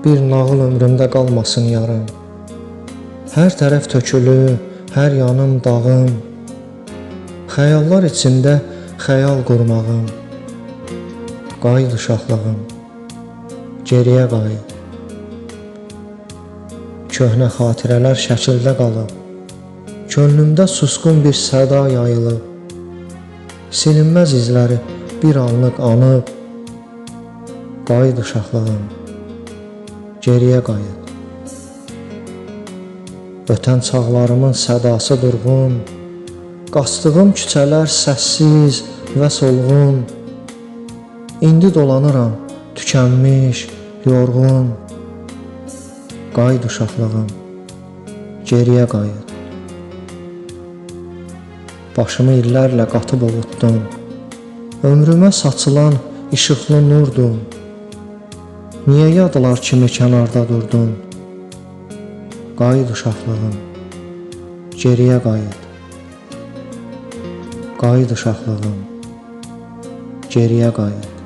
bir nağıl ömrümdə qalmasın yarım. Hər tərəf tökülü, hər yanım dağım, xəyallar içində xəyal qurmağım. Qayıt uşaqlığım, geriyə qayıt. Köhnə xatirələr şəkildə qalıb, könlümdə susqun bir səda yayılıb. Silinməz izləri bir anlıq anıb. Qayıt uşaqlığım, geriyə qayıt. Ötən çağlarımın sədası durğun, qaçdığım küçələr səssiz və solğun. İndi dolanıram, tükənmiş, yorğun. Qayıt uşaqlığım, geriyə qayıt. Başımı illərlə qatıb ovutdun, ömrümə saçılan işıqlı nurdun. Niyə yadlar kimi kənarda durdun? Qayıt uşaqlığım, geriyə qayıt. Qayıt uşaqlığım, geriyə qayıt.